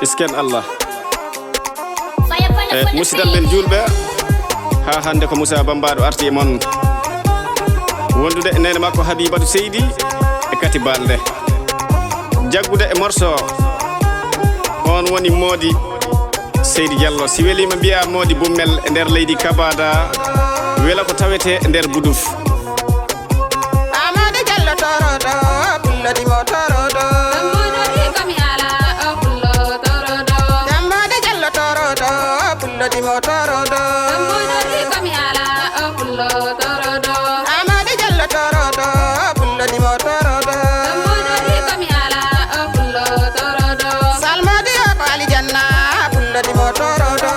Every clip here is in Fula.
isken Allah musidal men julɓe ha hande ko Moussa Bambaɗo arti e mon wondude e nene makko Habibatu Seydi e kati balde jaggude e morceau on woni Mody Seydi Diallo si welima mbiya Mody Bummel e nder leydi Kabada wela ko tawete e nder Buduf Amady Diallo torodo pullo di mo torodo Amady Diallo torodo pullo di mo torodo Amady Diallo torodo pullo di mo torodo Salmodi o ko alijanna pullo di mo torodo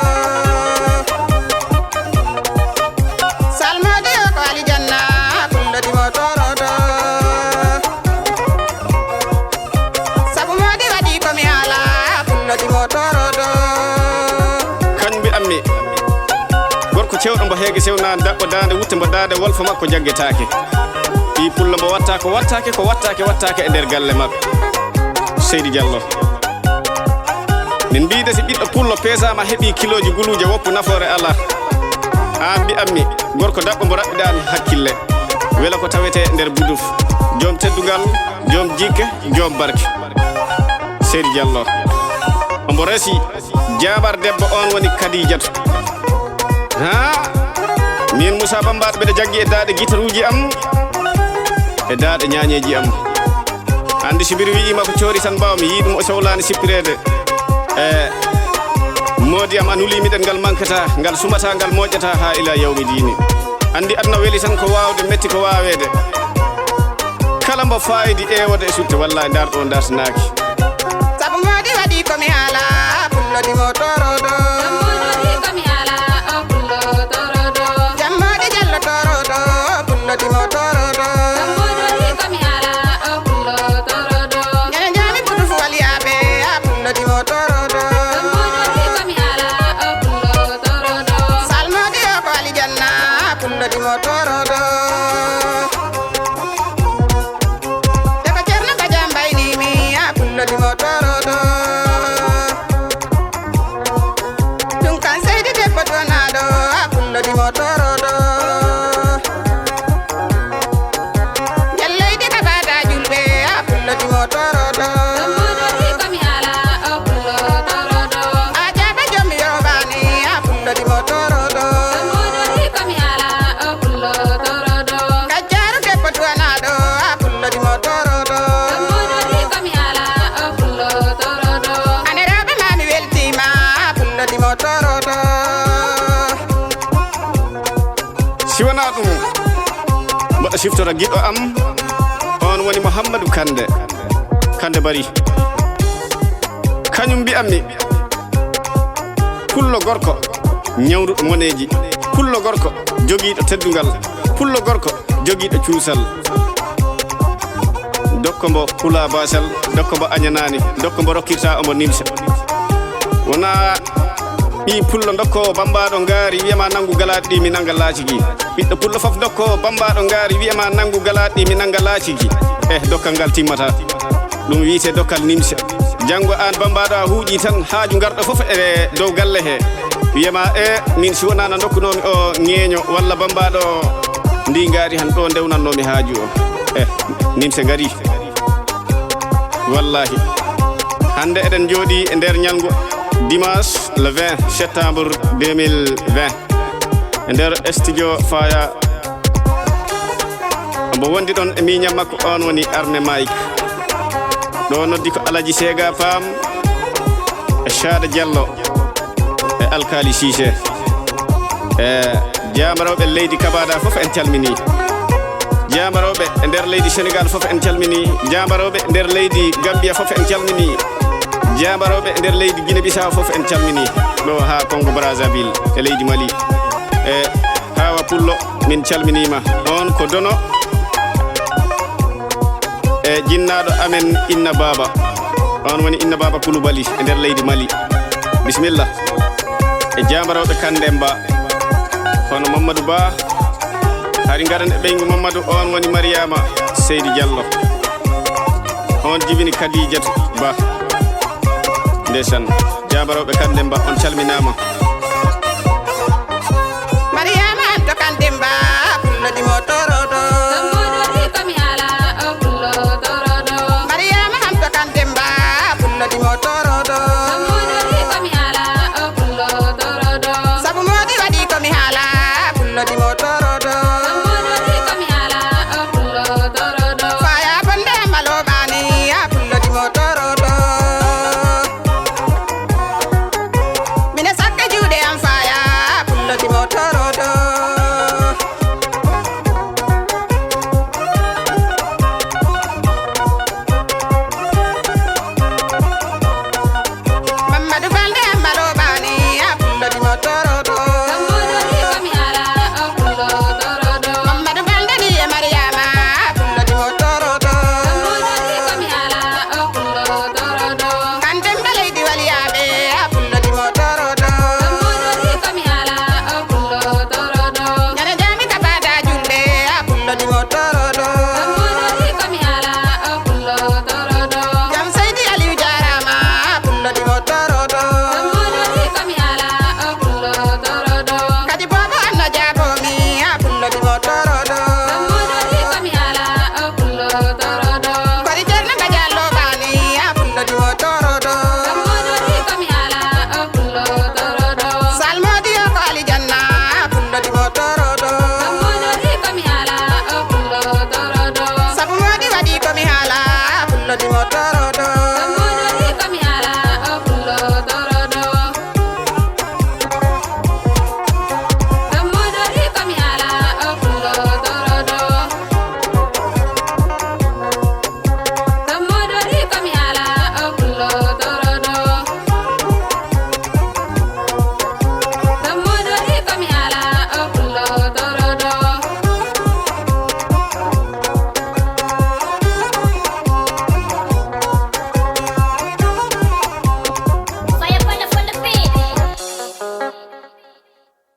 Salmodi o ko alijanna pullo di mo torodo Sabu Mody wadi ko mi ala pullo di mo torodo kañum mbi ammi gorko cewɗo mbo heege sewnani daɓɓo dande wutte mbo dade wolfo makko jaggetake ɗi pulla mbo watta ko wattake e nder galle makko Seydi Diallo min mbide si ɓiɗɗo pullo pesama heeɓi kiloji guluje woppu nafoore ala an mbi ammi gorko daɓɓo mbo raɓɓiɗani hakkille wela ko tawete e nder Buduf joom teddugal joom jikke joom barke Seydi Diallo ombo resi jabar debbo on woni Kadijatu ha min Moussa Bambaɗo ɓeɗe jaggi e daɗe guitaruji am e daɗe ñañeji am andi sibiri wiima ko coori tan mbawmi yiɗum o sohlani sippirede e Mody am an hulimiɗen ngal mankata ngal sumata ngal moƴƴata ha ila yawmi dini andi aduna weeli tan ko wawde metti ko wawede kala mbo fayidi ewode e sutte wallahi darɗo dartanaki Sabu Mody wadi ko mi ala pullo di mo torodo Mody Diallo torodo pullo di mo torodo Ñene jami Buduf waliyaɓe a pullo di mo torodo Salmodi o ko alijanna a pullo di mo torodo Deko Ceerno Badian mbaynimi a pullo di mo torodo Dunkan Seydi debbo donaɗo a pullo di mo torodo Jelleydi Kabada julɓe a pullo di mo torodo a jaɓa jommi yorobani a pullo di mo torodo Kajjaru debbo donaɗo a pullo di mo torodo Aniraɓe mami weltima a pullo di mo torodo siwana ɗum mbaɗa siftora giɗɗo am on woni Mouhamadou Kande Bari kañum mbiyammi pullo gorko ñawruɗo moneji pullo gorko jogiiɗo teddugal pullo gorko jogiiɗo cuusal dokko mbo hula basal dokko mbo añanani dokko mbo rokkirta omo nimsa wona ɓi pullo dokko Bambaɗo ngaari wiyama nangu galaɗi ɗi mi nanga laacigi ɓiɗɗo pullo fof dokko Bambaɗo ngaari wiyama nangu galaɗi ɗi mi nanga laacigi dokkal ngal timmata ɗum wiyete dokkal nimse janggo an Bambaɗo a huuƴi tan haaju garɗo fof e dow galle he wiyama min si wonano dokkunomi o ŋeeño walla Bambaɗo ndi ngaari han ɗo ndewnannomi haaju o nimse ngari wallahi hande eɗen jooɗi e nder ñalngu dimanche le 20 septembre 2020 e nder studio Faya mbo wondi ɗon e miñam makko on woni Armé Mike ɗo noddi ko Alaji Sega Pam e Chada Diallo e Alkali Cissé e jamaroɓe leydi Kabada fof en calmini jamaroɓe e nder leydi Sénégal fof en calmini jamaroɓe e nder leydi Gambia fof en calmini jamaroɓe e nder leydi Guinée Bissau fof en calmini ɗo ha Congo Brazzaville e leydi Mali e Hawa Pullo min calminima on ko dono e jinnaɗo amen Inna Baba on woni Inna Baba Koulibaly e nder leydi Mali bisimilla e jamaroɓe Kandemba kono Mamadou Ba hari garan e ɓeygu Mamadou on woni Mariama Seydi Diallo on jibini Kadijatu Ba ndesan jabaroɓe kande mba on calminama Mariama to kandemba pullo di motorodo Tambodori kami ala pullo torodo Mariama to kandemba pullo di motorodo Tambodori kami ala pullo torodo Sabu modi wadi ko mi hala pullo di motorodo